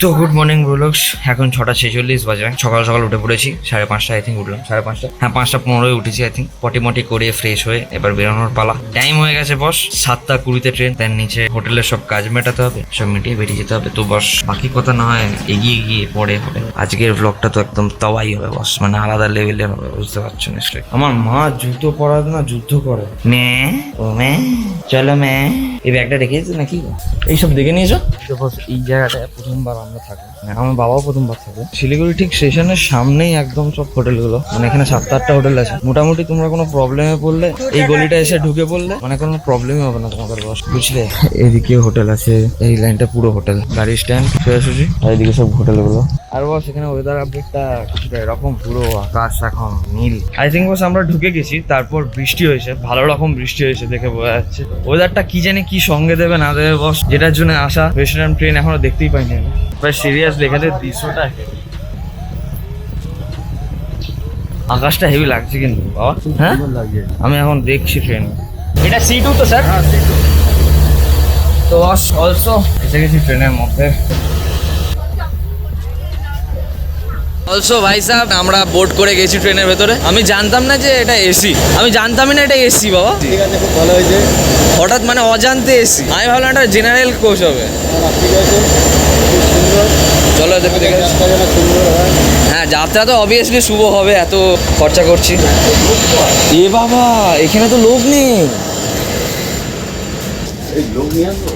তো good morning ব্রোলক্স, এখন 6:46 বাজে। সকাল সকাল উঠে পড়েছি, 5:30 আই থিঙ্ক উঠলাম, 5:30, হ্যাঁ 5:15 উঠেছি আই থিঙ্ক। পটি করে ফ্রেশ হয়ে এবার বেরোনোর পালা। টাইম হয়ে গেছে বস, 7:20 ট্রেন। তার নিচে হোটেলের সব কাজ মেটাতে হবে, সব মিটিয়ে বেরিয়ে যেতে হবে। তো বস বাকি কথা না হয় এগিয়ে গিয়ে পরে হবে। আজকের ব্লগটা তো একদম তাওয়াই হবে বস, মানে আলাদা লেভেলের হবে, বুঝতে পারছো নিশ্চয়ই। আমার মা জুতো পরা না যুদ্ধ করে। চলো এই ব্যাগটা রেখেছি নাকি, এইসব দেখে নিয়েছো? এই জায়গাটায় প্রথমবার আমরা থাকি, আমার বাবাও প্রথমবার থাকে। শিলিগুড়ি ঠিক স্টেশনের সামনেই একদম সব হোটেলগুলো, মানে এখানে 7-8টা হোটেল আছে। মোটামুটি তোমরা কোনো প্রবলেমে পড়লে এই গলিটা এসে ঢুকে পড়লে মানে কোনো প্রবলেমই হবে না তোমাদের বস, বুঝলে। এদিকে হোটেল আছে, এই লাইনটা পুরো হোটেল, গাড়ি স্ট্যান্ড, সোজাসুজি। আর এদিকে সব হোটেলগুলো। আর বস এখানে ওয়েদার আপডেটটা কিছুটা এরকম, পুরো আকাশ এখন নীল। আই থিঙ্ক বস আমরা ঢুকে গেছি, তারপর বৃষ্টি হয়েছে, ভালো রকম বৃষ্টি হয়েছে, দেখে বোঝা যাচ্ছে। ওয়েদারটা কি জানি কি সঙ্গে দেবে না দেবে বস, যেটার জন্য আসা ভেবেছিলাম ট্রেন এখনো দেখতেই পাইনি আমি। সিরিয়াসলি এখানে দৃশ্যটা আকাশটা হেভি লাগছে কিন্তু বাবা। হ্যাঁ আমি এখন দেখছি ট্রেন, এটা C2 তো স্যার? তো বস অলসো এসে গেছি ট্রেনের মধ্যে। অলসো ভাই সাহেব আমরা বোর্ড করে গেছি ট্রেনের ভেতরে। আমি জানতাম না যে এটা এসি, আমি জানতামই না এটা এসি বাবা। ঠিক আছে, খুব ভালো হয়েছে। হঠাৎ মানে অজান্তে এসি, আমি ভাবলাম এটা জেনারেল কোচ হবে। ঠিক আছে, খুব সুন্দর। চলো দেখো দেখে। সুন্দর হয়। হ্যাঁ যাত্রা তো অবভিয়াসলি শুভ হবে, এত খরচা করছি। এ বাবা এখানে তো লোক নেই। এই লোক নিয়ে আসবো,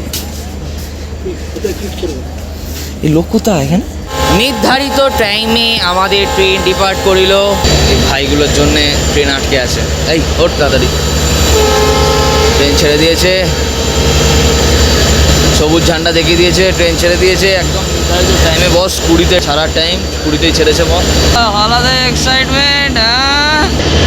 এই লোক কোথায় এখানে? নির্ধারিত টাইমে আমাদের ট্রেন ডিপার্ট করিল। এই ভাইগুলোর জন্য ট্রেন আটকে আছে। এই ওঠ তাড়াতাড়ি, ট্রেন ছেড়ে দিয়েছে, সবুজ ঝান্ডা দেখিয়ে দিয়েছে, ট্রেন ছেড়ে দিয়েছে একদম নির্ধারিত টাইমে বস। 20-তে ছাড়ার টাইম, 20-তেই ছেড়েছে বস। আলাদা এক্সাইটমেন্ট।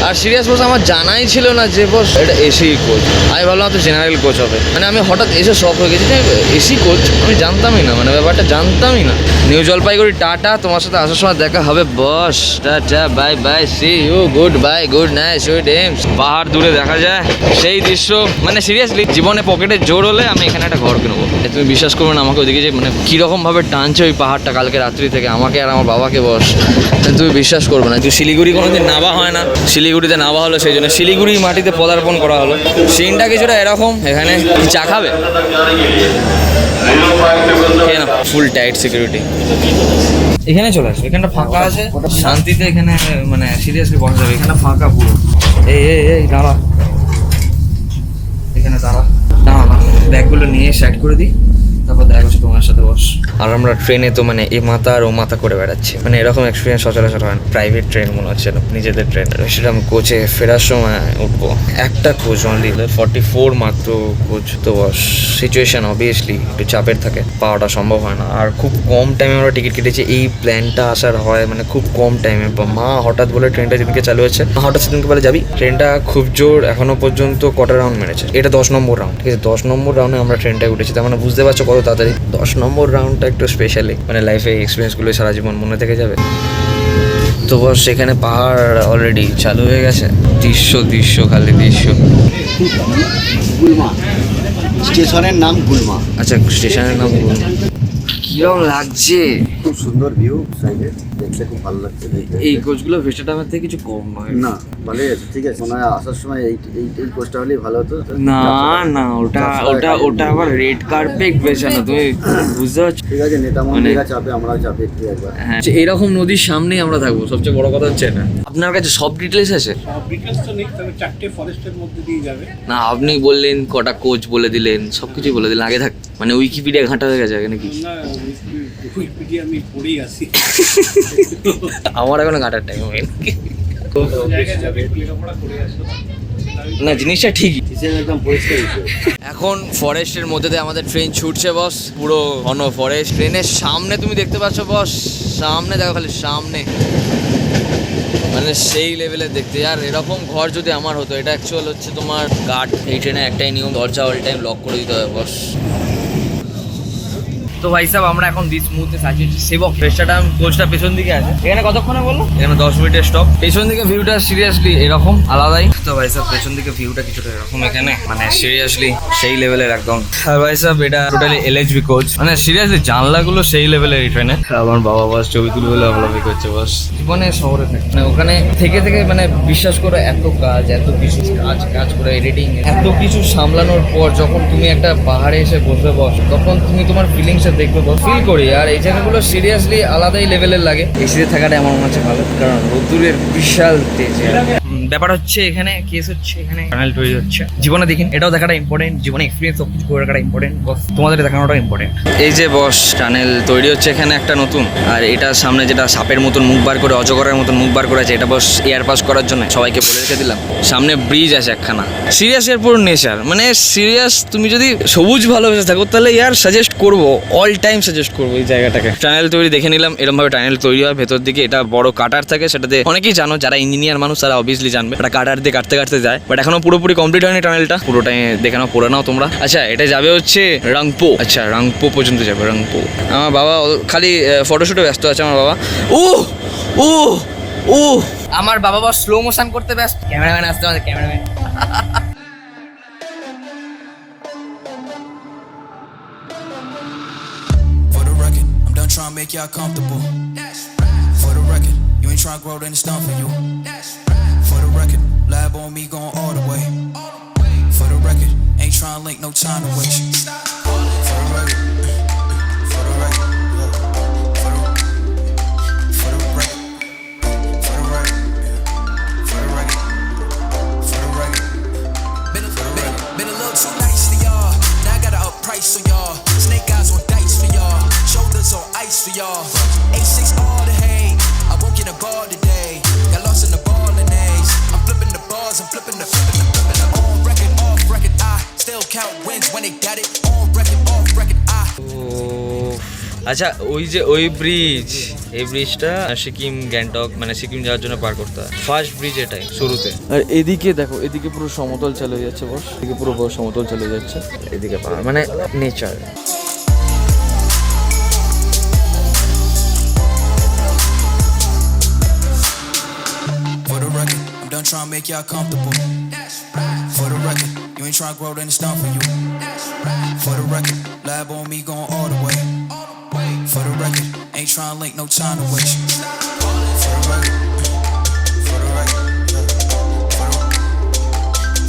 আর সিরিয়াস বস আমার জানাই ছিল না যে বস এটা এসি কোচ। আমি ভাবলাম তো জেনারেল কোচ হবে, মানে আমি হঠাৎ এসে শক হয়ে গেছি যে এসি কোচ, আমি জানতামই না, মানে ব্যাপারটা জানতামই না। নিউ জলপাইগুড়ি টাটা, তোমার সাথে আসার সময় দেখা হবে boss. Tata bye bye, see you, good bye, good night, sweet dreams. পাহাড় দূরে দেখা যায়, সেই দৃশ্য মানে সিরিয়াসলি জীবনে পকেটে জোর হলে আমি এখানে একটা ঘর কিনবো। তুমি বিশ্বাস করবে না, আমাকে ওদিকে যে মানে কিরকম ভাবে টানছে ওই পাহাড়টা কালকে রাত্রি থেকে, আমাকে আর আমার বাবাকে বস। তুমি বিশ্বাস করবে না, তুই শিলিগুড়ি কোনোদিন নামা হয় না, শিলিগুড়িতে নামা হলো সেই জন্য শিলিগুড়ি মাটিতে পদার্পণ করা হলো। সিনটা কিছুটা এরকম। এখানে চা খাবে? ফুল টাইট সিকিউরিটি। এখানে চলে আসবে, এখানটা ফাঁকা আছে, শান্তিতে এখানে মানে সিরিয়াসলি বসা যাবে। এখানে ফাঁকা পুরো। এই দাঁড়া, এখানে দাঁড়া দাঁড়া, ব্যাগগুলো নিয়ে সাইড করে দিই, তারপর দেখা হচ্ছে তোমার সাথে বস। আর আমরা ট্রেনে তো মানে এ মাথা আর ও মাথা করে বেড়াচ্ছি, মানে এরকম এক্সপিরিয়েন্স সচরাচর হয় না। প্রাইভেট ট্রেন মনে হচ্ছে নিজেদের ট্রেন। সেটা আমি কোচে ফেরার সময় উঠবো, একটা কোচ অনলি, 44 মাত্র কোচ। তো বস সিচুয়েশন অবভিয়াসলি একটু চাপের থাকে, পাওয়াটা সম্ভব হয় না। আর খুব কম টাইমে আমরা টিকিট কেটেছি, এই প্ল্যানটা আসার হয় মানে খুব কম টাইমে। মা হঠাৎ বলে ট্রেনটা যেদিনকে চালু হয়েছে, মা হঠাৎ সেদিনকে বলে যাবি। ট্রেনটা খুব জোর এখনো পর্যন্ত কটা রাউন্ড মেরেছে, এটা 10 নম্বর রাউন্ড, ঠিক আছে? 10 নম্বর রাউন্ডে আমরা ট্রেনটায় উঠেছি, তার মানে বুঝতে পারছো কত তাড়াতাড়ি। 10 নম্বর রাউন্ডটা একটু স্পেশালি, মানে লাইফে এক্সপিরিয়েন্সগুলো সারা জীবন মনে থেকে যাবে। তো বস সেখানে পাহাড় অলরেডি চালু হয়ে গেছে, দৃশ্য খালি দৃশ্য। গুলমা স্টেশনের নাম গুলমা। আচ্ছা স্টেশনের নাম গুলমা। কিরম লাগছে? খুব সুন্দর ভিউ, সাইডে দেখতে খুব ভালো লাগছে। এই কোচগুলো ভেস্টাডামের থেকে কিছু কম নয়। না ভালোই আছে, ঠিক আছে। মনে হয় আসার সময় এই কোচটা হলেই ভালো হতো। না ওটা আবার রেড কার্পেট বেছানো, তুমি বুঝতে পারছো? ঠিক আছে, নেতা মন্ত্রীরা চাপে, আমরাও চাপে একটু একবার। হ্যাঁ এরকম নদীর সামনেই আমরা থাকবো, সবচেয়ে বড় কথা হচ্ছে না। আপনার কাছে সব ডিটেলস আছে? সব ডিটেলস তো নেই, তবে 4টে ফরেস্টের মধ্যে দিয়ে যাবে। না আপনি বললেন কটা কোচ বলে দিলেন, সবকিছুই বলে দিলেন। আগে থাক মানে উইকিপিডিয়া ঘাঁটা হয়ে গেছে নাকি? না উইকিপিডিয়া আমি পড়েই আসি। আমার এখনো ঘাঁটার টাইম হয়নি। জায়গায় যাবে, লেখাপড়া করে আসো। না জিনিসটা ঠিকই। একদম পরিষ্কার। এখন ফরেস্টের মধ্যে দিয়ে আমাদের ট্রেন ছুটছে বস, পুরো ঘন ফরেস্ট। ট্রেনের সামনে তুমি দেখতে পাচ্ছ বস, সামনে দেখো খালি সামনে, মানে সেই লেভেলে দেখতে। আর এরকম ঘর যদি আমার হতো, এটা অ্যাকচুয়াল হচ্ছে তোমার গার্ড। এই ট্রেনে একটাই নিয়ম, দরজা অল টাইম লক করে দিতে হবে বস। তো ভাই সাহেব আমরা এখন দিস মুহূর্তে সাজিয়ে সেবক রেস্টাটাম কোচটা পেছন দিকে আছে। এখানে কতক্ষণে বললো? এখানে 10 মিনিটের স্টপ। পেছন দিকে ভিউটা সিরিয়াসলি এরকম আলাদাই। তো ভাই সাহেব পেছন দিকে ভিউটা কিছুটা এরকম এখানে, মানে সিরিয়াসলি সেই লেভেলের একদম। আর ভাই সাহেব এটা টোটালি এলএইচবি কোচ, মানে সিরিয়াসলি জানলাগুলো সেই লেভেলের এই ট্রেনে। আমার বাবা বাস ছবি তুলবে বলে আলাদা করছে বাস। জীবনে শহরে থাকে মানে ওখানে থেকে মানে বিশ্বাস করো এত কাজ, এত কিছু কাজ করে এডিটিং, এত কিছু সামলানোর পর যখন তুমি একটা পাহাড়ে এসে বসবে বস, তখন তুমি তোমার ফিলিংসটা দেখবে বস, ফিল করি। আর এই জায়গাগুলো সিরিয়াসলি আলাদাই লেভেলের লাগে। এসিতে থাকাটা আমার মনে হচ্ছে ভালো, কারণ রোদ্দুরের বিশাল তেজ। ব্যাপার হচ্ছে এখানে কেস হচ্ছে এখানে টানেল তৈরি হচ্ছে। জীবনে দেখিন, এটাও দেখাটা ইম্পর্টেন্ট, জীবনে এক্সপিরিয়েন্স সব কিছু করে রাখাটা ইম্পর্টেন্ট বস, তোমাদের দেখানোটা ইম্পর্টেন্ট। এই যে বস টানেল তৈরি হচ্ছে এখানে একটা নতুন, আর এটার সামনে যেটা সাপের মতন মুখ বার করে, অজগরের মতন মুখ বার করে আছে, এটা বস এয়ার পাস করার জন্য সবাইকে বলে রেখে দিলাম। সামনে ব্রিজ আছে একখানা। সিরিয়াস এর পুরো নেচার, মানে সিরিয়াস তুমি যদি সবুজ ভালোবেসে থাকো তাহলে ইয়ার সাজেস্ট করবো, অল টাইম সাজেস্ট করবো এই জায়গাটাকে। টানেল তৈরি দেখে নিলাম, এরকম ভাবে টানেল তৈরি হয়। ভেতর দিকে এটা বড় কাটার থাকে, সেটাতে অনেকেই জানো, যারা ইঞ্জিনিয়ার মানুষ তারা অবভিয়াসলি জানবে, এটা কাটার দিয়ে কাটতে কাটতে যায়। বাট এখনো পুরোপুরি কমপ্লিট হয়নি টানেলটা, পুরোটাই দেখে নাও, পড়ে নাও তোমরা। আচ্ছা এটা যাবে হচ্ছে রংপো, আচ্ছা রংপো পর্যন্ত যাবে, রংপো। আমার বাবা খালি ফটোশুটে ব্যস্ত আছে আমার বাবা। ও ও ও আমার বাবা বাবা স্লো মোশন করতে ব্যস্ত। ক্যামেরাম্যান আসতে আমাদের cameraman. For the record, I'm done trying to make y'all comfortable. For the record, you ain't trying to grow, then it's done for you. For the record, lab on me going all the way. For the record, ain't trying to link, no time to waste. For the record, for the record, for the record, for the record, for the record, for the record. Been a little too nice for y'all. Now I gotta up price for y'all. Snake eyes on dice for y'all. Shoulders on ice for y'all. A6 all the hate. I won't get a ball today. Got lost in the ball and A's. I'm flipping the bars, I'm flipping the on record, off record. I still count wins when they got it. On record, off record. I. আচ্ছা ওই যে ওই bridge, এই ব্রিজটা সিকিম গ্যাংটক মানে সিকিম যাওয়ার জন্য পার করতে হয়। ফার্স্ট ব্রিজ এটাই শুরুতে। আর এদিকে দেখো, এদিকে পুরো সমতল চলে যাচ্ছে বস, এদিকে পুরো সমতল চলে যাচ্ছে, এদিকে পাহাড়, মানে nature. For the record, I'm done trying to make y'all comfortable. For the record, you ain't trying to grow, then it's done for you. For the record, lab on me going all the way. For the record, ain't trying to link, no time to waste. For the record, for the record,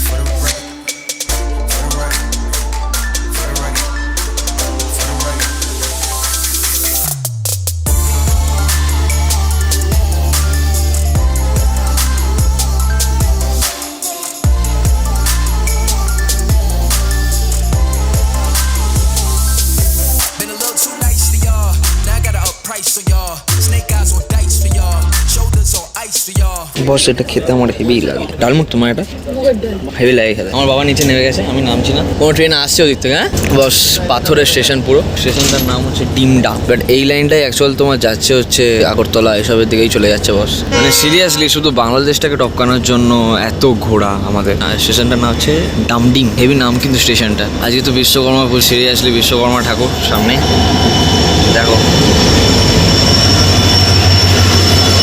for the record, for the record, for the record, for the record. Been a little too nice for y'all. Now I gotta up price for y'all. Snake eyes on dice for y'all. Shoulders on ice for y'all. বস এটা খেতে আমার heavy লাগে। ডালমুট তোমার এটা heavy লাগে খেতে। আমার বাবা নিচে নেমে গেছে, আমি নামছি না। কোনো ট্রেন আসছে ওদিক থেকে। হ্যাঁ বস পাথরের স্টেশন, পুরো স্টেশনটার নাম হচ্ছে ডিমডা। বাট এই লাইনটাই অ্যাকচুয়াল তোমার যাচ্ছে হচ্ছে আগরতলা, এসবের দিকেই চলে যাচ্ছে বস। মানে সিরিয়াসলি শুধু বাংলাদেশটাকে টপকানোর জন্য এত ঘোড়া আমাদের। আর স্টেশনটার নাম হচ্ছে ডামডিং, হেভি নাম কিন্তু স্টেশনটা। আজকে তো বিশ্বকর্মা পুজো, সিরিয়াসলি বিশ্বকর্মা ঠাকুর সামনে দেখো,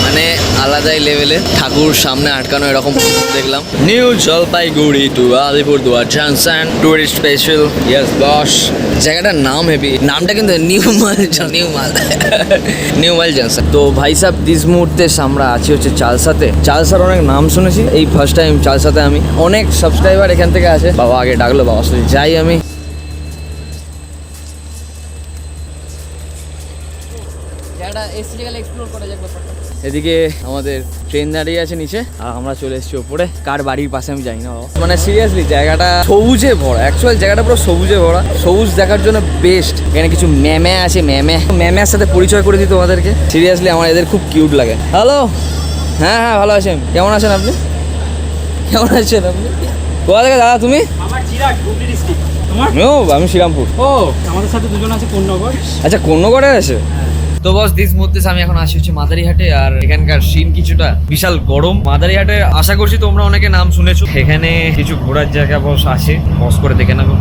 মানে আলাদাই লেভেলে ঠাকুর সামনে আটকানো এরকম দেখলাম। New Jalpaiguri to Alipurduar junction tourist special. Yes boss, জায়গাটার নাম হেভি, নামটা কিন্তু নিউ মাল জাংশন। তো ভাই সাহেব দিস মুহূর্তে আমরা আছি হচ্ছে চালসাতে। চালসার অনেক নাম শুনেছি, এই ফার্স্ট টাইম চালসাতে আমি। অনেক সাবস্ক্রাইবার এখান থেকে আছে। বাবা আগে ডাকলো, বাবার সাথে যাই আমি। এদিকে আমাদের ট্রেন দাঁড়িয়ে আছে নিচে, আর আমরা চলে এসেছি ওপরে। কার বাড়ির পাশে আমি জানি না বাবা। মানে সিরিয়াসলি জায়গাটা সবুজে ভরা, অ্যাকচুয়াল জায়গাটা পুরো সবুজে ভরা। সবুজ দেখার জন্য বেস্ট। এখানে কিছু ম্যামে আছে, ম্যামের সাথে পরিচয় করে দিই তোমাদেরকে। সিরিয়াসলি আমার এদের খুব কিউট লাগে। হ্যালো, হ্যাঁ হ্যাঁ ভালো আছেন, কেমন আছেন আপনি? কেমন আছেন আপনি? কোথা থেকে দাদা তুমি? ও আমি শ্রীরামপুর। ও আমাদের সাথে দুজন আছে কোন্নগর। আচ্ছা কোন্নগরে আছে। তো বস দিস মুহূর্তে আমি এখন আসি হচ্ছে মাদারিহাটে। আর এখানকার সিন কিছুটা বিশাল গরম। মাদারিহাটে আশা করছি তোমরা অনেকে নাম শুনেছো। এখানে কিছু ঘোরার জায়গা বস আছে, বস করে দেখে নেবে।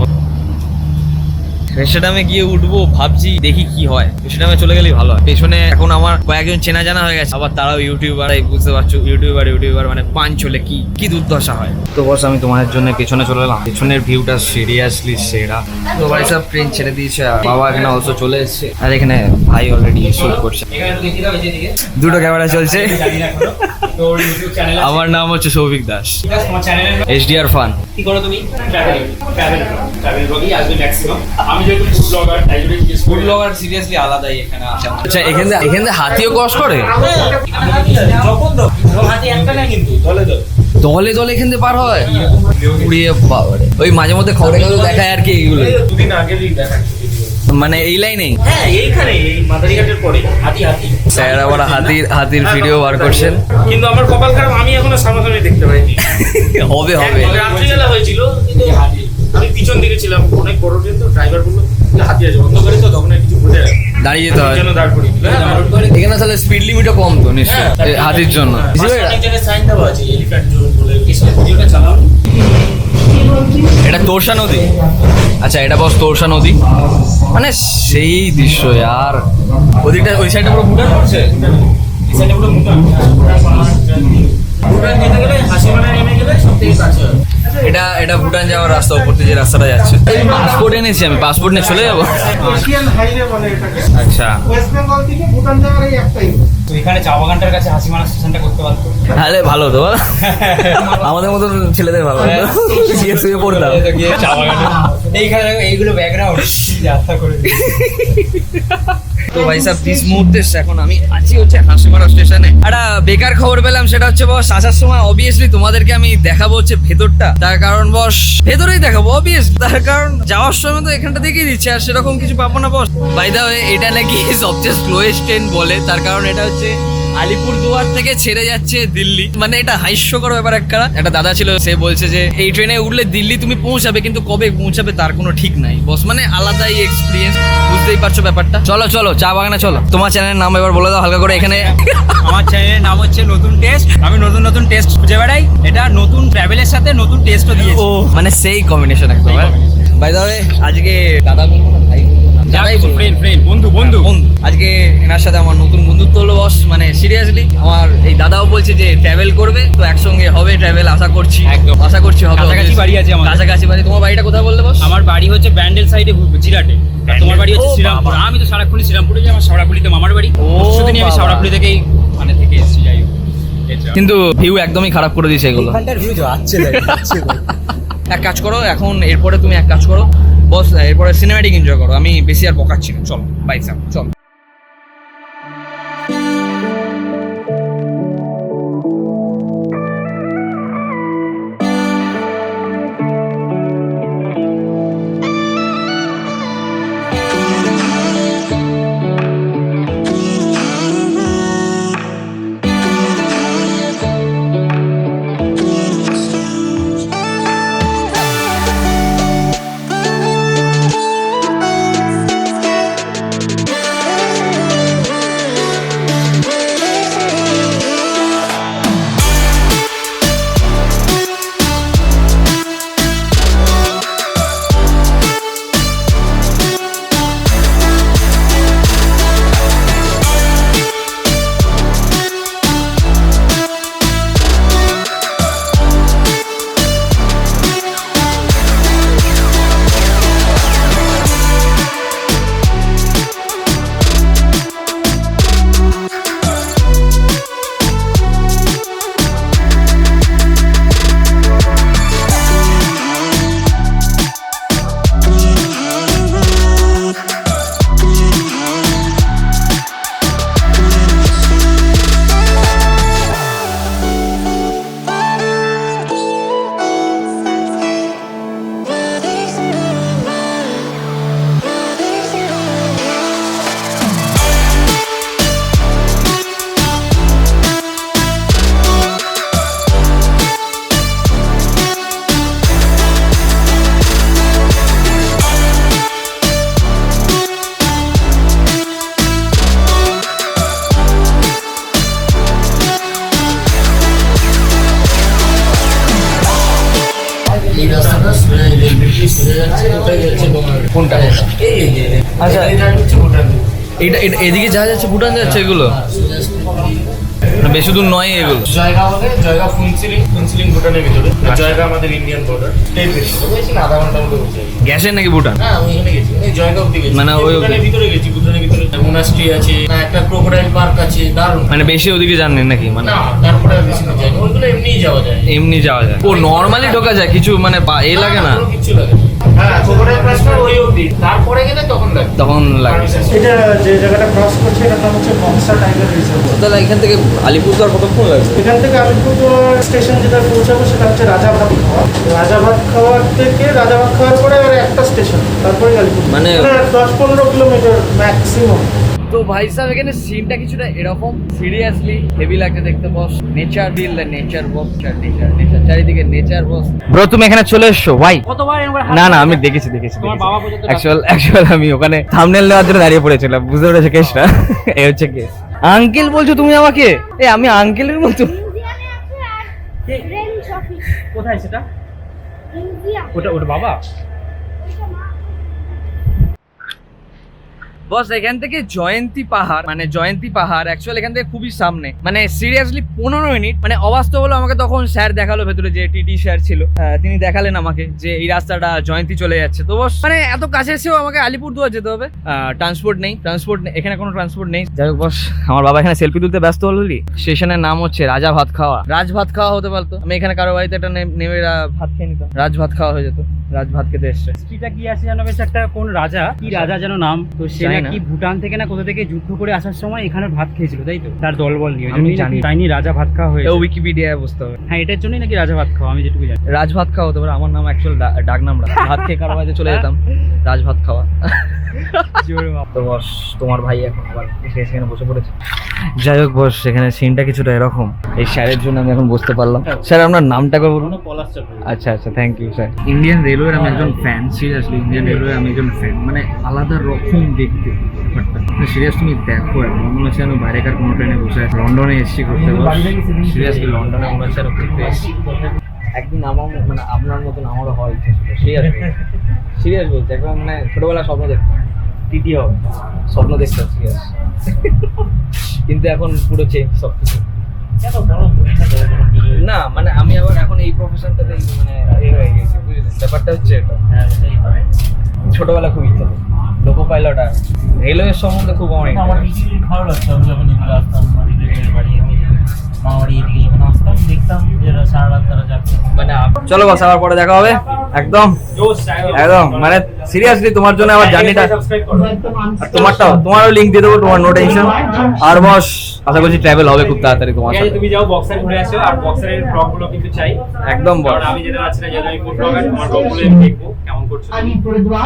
রেস্টাডামে গিয়ে উঠবো ভাবছি, দেখি কি হয়। রেস্টাডামে চলে গেলেই ভালো হয়। পেছনে এখন আমার কয়েকজন চেনা জানা হয়ে গেছে, আবার তারাও ইউটিউবার, বুঝতে পারছো, ইউটিউবার মানে পাঞ্চ হলে কি কি দুর্দশা হয়। তো বস আমি তোমাদের জন্য পেছনে চলে এলাম। পেছনের ভিউটা সিরিয়াসলি সেরা। তো ভাই সব ট্রেন ছেড়ে দিয়েছে, আর বাবা এখানে অলসো চলে এসেছে, আর এখানে ভাই অলরেডি শুট করছে। দুটো ক্যামেরা চলছে। আমার নাম হচ্ছে সৌভিক দাস, HDR ফান। কি করো তুমি? ট্রাভেল ব্লগই আসবে ম্যাক্সিমাম। আমি যেহেতু ফুড ব্লগার, তাই জন্য ফুড ব্লগার সিরিয়াসলি আলাদাই এখানে আসা। আচ্ছা এখানে হাতিও ক্রস করে? যখন তো হাতে একটা না, কিন্তু দলে দলে দলে এখান থেকে পার হয়? উড়িয়ে বাবারে। ওই মাঝে মধ্যে খবরে কাগজে দেখায় আর কি এইগুলো, দুদিন আগেরই দেখা। মানে এই লাইনেই। হ্যাঁ এইখানে, এই মাদারিঘাটের পরে হাতি। স্যার আবার হাতির ভিডিও বার করছেন। কিন্তু আমার কপাল খারাপ, আমি এখনো সামনাসামনি দেখতে পাইনি। হবে রাত্রিবেলা হয়েছিল, কিন্তু আমি পিছন দিকে ছিলাম, অনেক বড় ট্রেন তো, ড্রাইভার বললো হাতি আছে, অন্ধকারে তো তখন আর কিছু বোঝা যায় না। দাঁড়িয়ে যেতে হয়। জন্য দাঁড় করিয়ে দিল। এখানে তাহলে স্পিড লিমিটও কম তো নিশ্চয়ই হাতির জন্য। অনেক জায়গায় সাইন দেওয়া আছে এলিফ্যান্ট জোন বলে, এসব ভিডিওটা চালাও। এটা তোরসা নদী। আচ্ছা এটা বস তোরসা নদী, মানে সেই দৃশ্য আর ওদিকটা, ওই সাইডটা পুরো ভুটান পড়ছে। এই সাইডে পুরো ভুটান যেতে গেলে হাসিমারা নেমে গেলে সব থেকে কাছে হয়। এটা ভুটান যাওয়ার রাস্তা, উপর থেকে যে রাস্তাটা যাচ্ছে। পাসপোর্ট এনেছি আমি, পাসপোর্ট নিয়ে চলে যাবো। এশিয়ান হাইওয়ে বলে এটাকে। আচ্ছা ওয়েস্ট বেঙ্গল থেকে ভুটান যাওয়ার এই একটাই। তো এখানে চা বাগানটার কাছে হাসিমারা স্টেশনটা করতে পারতো। তাহলে ভালো তো বল? আমাদের মতন ছেলেদের ভালো হতো। গিয়ে শুয়ে পড়তাম। চা বাগানে এইখানে এইগুলো ব্যাকগ্রাউন্ড যাত্রা করে। তো ভাই সাহেব দিস মুহূর্তে এখন আমি আছি হচ্ছে হাসিমারা স্টেশনে। একটা বেকার খবর পেলাম, সেটা হচ্ছে বস আসার সময় অবভিয়াসলি তোমাদেরকে আমি দেখাবো হচ্ছে ভেতরটা। তার কারণ বস ভেতরেই দেখাবো অবভিয়াসলি, তার কারণ যাওয়ার সময় তো এখানটা দেখেই দিচ্ছে, আর সেরকম কিছু পাবো না বস। বাই দা ওয়ে এটা নাকি সবচেয়ে স্লোয়েস্ট ট্রেন বলে, তার কারণ এটা হচ্ছে আলিপুরদুয়ার থেকে ছেড়ে যাচ্ছে দিল্লি। মানে এটা হাস্যকর ব্যাপার। একটা দাদা ছিল, সে বলছে যে এই ট্রেনে উঠলে দিল্লি তুমি পৌঁছাবে, কিন্তু কবে পৌঁছাবে তার কোনো ঠিক নাই বস। মানে আলাদাই এক্সপিরিয়েন্স, বুঝতেই পারছো ব্যাপারটা। চলো চলো চা বাগানে চলো। তোমার চ্যানেলের নাম এবার বলে দাও হালকা করে। এখানে আমার চ্যানেলের নাম হচ্ছে নতুন টেস্ট। আমি নতুন টেস্ট খুঁজে বেড়াই। এটা নতুন ট্রাভেলের সাথে নতুন টেস্টও দিয়েছি। ও মানে সেই কম্বিনেশন একদম। বাই দ্য ওয়ে আজকে দাদা বলবো না ভাই বলবো না, দাদাই বলবো। ফ্রেন্ড বন্ধু। আজকে এনার সাথে আমার নতুন বন্ধুত্ব হলো বস। মানে সিরিয়াসলি আমার এই দাদাও বলছে যে ট্রাভেল করবে, তো একসঙ্গে হবে ট্রাভেল, আশা করছি। একদম। আশা করছি হবে। কাছাকাছি বাড়ি আছে আমাদের। কাছাকাছি বাড়ি। তোমার বাড়িটা কোথায় বললে বস? আমার বাড়ি হচ্ছে ব্যান্ডেল সাইডে, জিরাটে। আর তোমার বাড়ি হচ্ছে ও শ্রীরামপুর। বাবা। আমি তো সারাক্ষণই শ্রীরামপুরে যাই, আমার শাওড়াফুলিতে মামার বাড়ি। ও শুধুই আমি বাবা। শাওড়াফুলি থেকেই মানে থেকে এসেছি, যাই হোক। কিন্তু ভিউ একদমই খারাপ করে দিয়েছে এগুলো। ভিউ যাচ্ছে এক কাজ করো, এখন এরপরে তুমি এক কাজ করো বস, এরপরে সিনেম্যাটিক এনজয় করো। আমি বেশি আর বকাচ্ছি না, চলো বাই সাম চলো। এই রাস্তাটা সোজা যাচ্ছে, ওটাই যাচ্ছে তোমার কোনটা আচ্ছা এটা এদিকে যা যাচ্ছে ভুটান যাচ্ছে এগুলো না, বেশি দূর নয় এগুলো। জয়গা আমাদের জয়গা ফুনসিলিং ভুটানের ভিতরে, জয়গা আমাদের ইন্ডিয়ান বর্ডার। স্টেট বেশি বেশি না, আধা ঘন্টার মধ্যে পৌঁছে যাবে। গ্যাসের নাকি ভুটান? হ্যাঁ আমি এখানে গেছি, এই জয়গা অব্দি গেছি, মানে ওই ভুটানের ভিতরে গেছি। ভুটানের ভিতরে মোনাস্ট্রি আছে, একটা ক্রোকোডাইল পার্ক আছে, দারুণ। মানে বেশি ওদিকে জানেন নাকি? মানে না তারপরে আর বেশি না যায়নি, ওইগুলো এমনিই যাওয়া যায়। এমনি যাওয়া যায়? ও নর্মালি ঢোকা যায়, কিছু মানে এ লাগে না? কোনো কিচ্ছু লাগে না। হ্যাঁ ক্রোকোডাইল পার্কটা ওই অব্দি, তারপরে গেলে তখন লাগে। তখন লাগে। এটা যে জায়গাটা ক্রস করছে এটার নাম হচ্ছে বক্সা টাইগার রিজার্ভ। তাহলে এখান থেকে আলিপুরদুয়ার কতক্ষণ লাগবে? এখান থেকে আলিপুরদুয়ার স্টেশন যেটা পৌঁছাবো সেটা হচ্ছে রাজাভাত খাওয়া। রাজাভাত খাওয়ার থেকে রাজাভাত খাওয়ার পরে আর একটা স্টেশন, তারপরে আলিপুর। মানে 10-15 কিলোমিটার ম্যাক্সিমাম। তো ভাই সাহেব এখানে সিনটা কিছুটা এরকম সিরিয়াসলি হেভি লাগছে দেখতে boss. Nature feel the nature boss, nature nature চারিদিকে নেচার বস। ব্রো তুমি এখানে চলে এসছো ভাই? না না আমি দেখেছি অ্যাকচুয়াল আমি ওখানে থাম্বনেল নেওয়ার জন্য দাঁড়িয়ে পড়েছিলাম, বুঝতে পেরেছো কেসটা? এই হচ্ছে কেস। আঙ্কেল বলছো তুমি আমাকে? আমি আঙ্কেলের মতো। কোথায় সেটা? ওটা বাবা। বস এখান থেকে জয়ন্তী পাহাড়, মানে জয়ন্তী পাহাড় অ্যাকচুয়ালি এখান থেকে খুবই সামনে, মানে সিরিয়াসলি 15 মিনিট। মানে অবাস্তব হলো, আমাকে তখন স্যার দেখালো ভেতরে, যে টিটি স্যার ছিল তিনি দেখালেন আমাকে যে এই রাস্তাটা জয়ন্তী চলে যাচ্ছে। তো বস মানে এত কাছে এসেও আমাকে আলিপুরদুয়ার যেতে হবে, ট্রান্সপোর্ট নেই এখানে কোনো ট্রান্সপোর্ট নেই। যাই হোক বস, আমার বাবা এখানে সেলফি তুলতে ব্যস্ত হলো। স্টেশনের নাম হচ্ছে রাজা ভাত খাওয়া। রাজভাত খাওয়া হতে পারতো, আমি এখানে কারো বাড়িতে একটা নেমে ভাত খেয়ে নিতাম, রাজভাত খাওয়া হয়ে যেত। রাজভাত খেতে এসছে। স্ট্রিটা কি আছে জানো? বেশ একটা কোন রাজা, কি রাজা যেন নাম, তো সে জানি না। নাকি ভুটান থেকে না কোথা থেকে যুদ্ধ করে আসার সময় এখানে ভাত খেয়েছিল, তাই তো? তার দলবল নিয়ে, আমি জানি। তাইনি রাজা ভাত খাওয়া হয়েছে। উইকিপিডিয়ায় বুঝতে হবে। হ্যাঁ এটার জন্যই নাকি রাজা ভাত খাওয়া, আমি যেটুকু জানি। রাজভাত খাওয়া হতে পারে, আমার নাম অ্যাকচুয়াল ডাক নাম ভাত খেয়ে কারো বাড়িতে চলে যেতাম, রাজভাত খাওয়া। তো বস তোমার ভাই এখন আবার সেখানে বসে পড়েছে। যাই হোক বস, সেখানে সিনটা কিছুটা এরকম। এই স্যারের জন্য আমি এখন বুঝতে পারলাম। স্যার আপনার নামটা করে বলুন। আচ্ছা আচ্ছা, থ্যাংক ইউ স্যার। ইন্ডিয়ান রেলওয়ের আমি একজন ফ্যান, সিরিয়াসলি ইন্ডিয়ান রেলওয়ে আমি একজন ফ্যান। মানে আলাদা রকম দেখতে ব্যাপারটা, সিরিয়াস তুমি দেখো। এখন মনে হচ্ছে আমি বাইরেকার কোনো ট্রেনে বসে আছি, লন্ডনে এসেছি ঘুরতে। সিরিয়াসলি লন্ডনে মনে হচ্ছে আমি ঘুরতে এসেছি। একদিন আমার মানে আপনার মতন আমারও হওয়ার ইচ্ছা ছিল, সিরিয়াস বলতে। এখন মানে ছোটবেলা স্বপ্ন দেখতাম টিটি হবে, স্বপ্ন দেখতাম সিরিয়াস। কিন্তু এখন পুরো চেঞ্জ সব কিছু। না মানে আমি আবার এখন এই প্রফেশনটাতে মানে হয়ে গেছি, বুঝলেন? ব্যাপারটা হচ্ছে এটা। ছোটবেলা খুব ইচ্ছা ছিল লোকো পাইলট, আর রেলওয়ের সম্বন্ধে খুব অনেক ভালো লাগতো। আমি যখন এদিকে আসতাম রিলেটিভের বাড়ি, মামাবাড়ি এদিকে যখন আসতাম দেখতাম যে সারা রাত তারা যাচ্ছে। মানে চলো বস, আবার পরে দেখা হবে। একদম একদম মানে সিরিয়াসলি তোমার জন্য আমার জার্নিটা, আর তোমারও লিংক দিয়ে দেবো, তোমার নো টেনশন। আর বস আশা করছি ট্রাভেল হবে খুব তাড়াতাড়ি তোমার সাথে। তুমি যাও বক্সার ঘুরে আসো, আর বক্সারের ব্লগগুলো কিন্তু চাই একদম বস। কারণ আমি যেতে পারছি না, যেহেতু আমি ফুড ব্লগার, তোমার ব্লগগুলো আমি দেখবো কেমন করছো তুমি।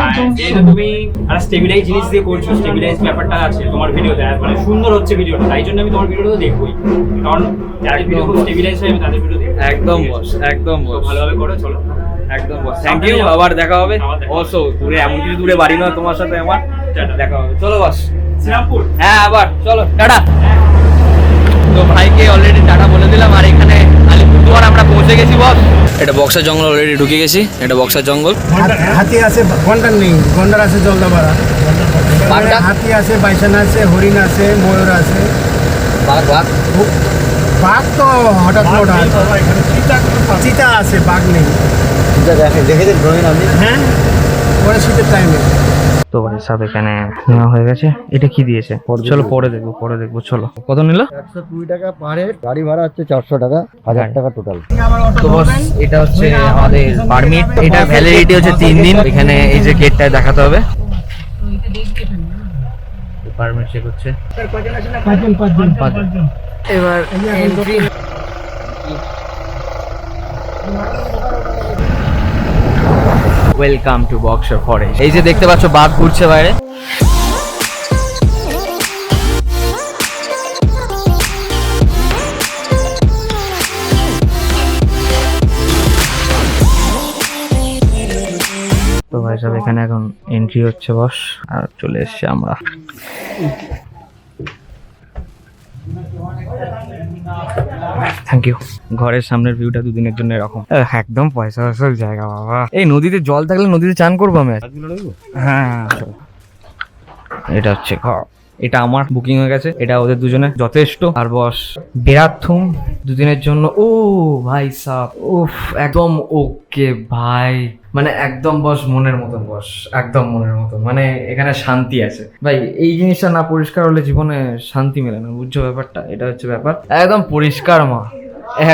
আর যেহেতু তুমি আর স্টেবিলাইজ জিনিস দিয়ে করছো, স্টেবিলাইজ ব্যাপারটা আছে তোমার ভিডিওতে, মানে সুন্দর হচ্ছে ভিডিওটা, তাই জন্য আমি তোমার ভিডিওটা দেখবোই। কারণ যাদের ভিডিও খুব স্টেবিলাইজ হয় আমি তাদের ভিডিও দেখি। একদম বস, একদম বস, ভালোভাবে করো, চলো। একদম বস, থ্যাংক ইউ। আবার দেখা হবে। অলসো দূরে, এমন কিছু দূরে বাড়ি নয় তোমার সাথে আমার, দেখা হবে। চলো বস, শ্রীরামপুর। হ্যাঁ আবার চলো, টাটা। তো ভাইকে অলরেডি টাটা বলে দিলাম। আর এখানে আলিপুরদুয়ার আমরা পৌঁছে গেছি বস। এটা বক্সার জঙ্গল, অলরেডি ঢুকে গেছি। এটা বক্সার জঙ্গল। হাতি আছে, গন্ডার নেই, গন্ডার আছে জলদাপাড়া। বাঘ হাতি আছে, বাইসান আছে, হরিণ আছে, ময়ূর আছে। বাঘ বাঘ বাঘ তো হঠাৎ চিতা আছে, বাঘ নেই। দেখেছেন প্রবীণ আপনি? হ্যাঁ পরে শীতের টাইমে। তো ভাই সব এখানে নেওয়া হয়ে গেছে। এটা কি দিয়েছে? চলো পরে দেখবো চলো। কত নিল? 120 টাকা পার হেড, গাড়ি ভাড়া হচ্ছে 400 টাকা, 1000 টাকা টোটাল। তো বস এটা হচ্ছে আমাদের পারমিট, এটা ভ্যালিডিটি হচ্ছে 3 দিন। এখানে এই যে গেটটায় দেখাতে হবে। পারমিট চেক হচ্ছে। পাঁচজন। এবার entry. Welcome to boxer forest. এই যে দেখতে পাচ্ছ বাঘ ঘুরছে বাইরে। তো ভাই সাহেব এখানে এখন এন্ট্রি হচ্ছে বস, আর চলে এসছি আমরা। Thank you. ঘরের সামনের ভিউটা দুদিনের জন্য এরকম একদম পয়সা আসল জায়গা বাবা। এই নদীতে জল থাকলে নদীতে চান করবো আমি আজ। হ্যাঁ চলো। এটা হচ্ছে ঘর, এটা আমার বুকিং হয়ে গেছে, এটা ওদের দুজনে যথেষ্ট। আর বস বেরাথুম দুদিনের জন্য। ও ভাই সাহ, উফ একদম ওকে ভাই, মানে একদম বস মনের মতন বস, একদম মনের মতন, মানে এখানে শান্তি আছে ভাই। এই জিনিসটা না পরিষ্কার হলে জীবনে শান্তি মেলে না, বুঝছো ব্যাপারটা? এটা হচ্ছে ব্যাপার, একদম পরিষ্কার মা,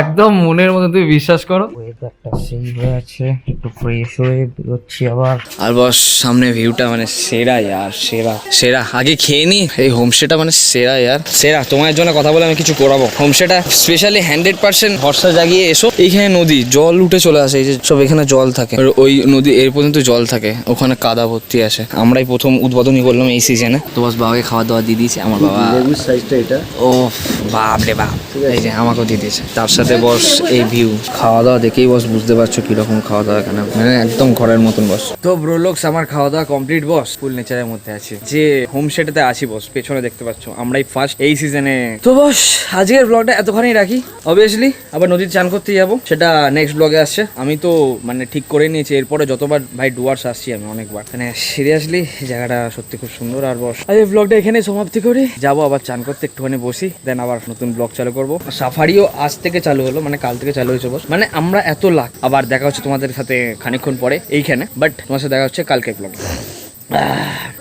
একদম মনের মতো, তুমি বিশ্বাস করো। ওয়েদারটা সেই হয়ে আছে, একটু ফ্রেশ হয়ে বেরোচ্ছি আবার। আর বস সামনে ভিউটা মানে সেরা ইয়ার, সেরা সেরা। আগে খেয়ে নি, এই হোমস্টেটা মানে সেরা ইয়ার, সেরা। তোমার জন্য কথা বলে আমি কিছু করাবো। হোমস্টেটা স্পেশালি 100% ভরসা জাগিয়ে এসো। এইখানে নদী, জল উঠে চলে আসে, এই যে সব এখানে জল থাকে, আর ওই নদী এর পর্যন্ত জল থাকে, ওখানে কাদা ভর্তি আসে। আমরাই প্রথম উদ্বোধনী করলাম এই সিজনে। তো বস বাবাকে খাওয়া দাওয়া দিয়ে দিয়েছে, আমার বাবা লেবুর সাইজটা এটা। ও বাপ রে বাপ, এই যে আমাকেও দিয়ে দিয়েছে। তার সাথে বস এই ভিউ, খাওয়া দাওয়া দেখেই বস বুঝতে পারছো কিরকম খাওয়া দাওয়া এখানে, মানে একদম ঘরের মতন বস। তো ব্রোলোকস আমার খাওয়া দাওয়া কমপ্লিট বস, ফুল নেচারের মধ্যে আছে। যে হোমস্টেতে আছি বস, পেছনে দেখতে পাচ্ছ, আমরাই ফার্স্ট এই সিজনে। তো বস আজকের ব্লগটা এতখানি রাখি। অবভিয়াসলি আবার নদীতে চান করতে যাবো, সেটা নেক্সট ব্লগে আসছে। আমি তো মানে ঠিক করে নিয়েছি, এরপরে যতবার ভাই ডুয়ার্স আসছি আমি অনেকবার, মানে সিরিয়াসলি জায়গাটা সত্যি খুব সুন্দর। আর বস আজ ব্লগটা এখানে সমাপ্তি করি, যাবো আবার চান করতে, একটুখানি বসি, দেন আবার নতুন ব্লগ চালু করবো। সাফারিও আজ থেকে চালু হলো, মানে কাল থেকে চালু হয়েছে বস। মানে আমরা এত লাখ। আবার দেখা হচ্ছে তোমাদের সাথে খানিকক্ষণ পরে এইখানে, বাট তোমার সাথে দেখা হচ্ছে কালকে ব্লগে।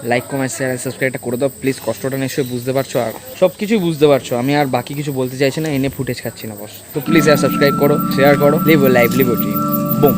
লাইক কমেন্ট শেয়ার সাবস্ক্রাইবটা করে দাও প্লিজ, কষ্টটা নিশ্চয়ই বুঝতে পারছো, আর সব কিছুই বুঝতে পারছো। আমি আর বাকি কিছু বলতে চাইছি না, এনে ফুটেজ খাচ্ছি না বস। তো প্লিজ সাবস্ক্রাইব করো, শেয়ার করো, live live, live dream, broom.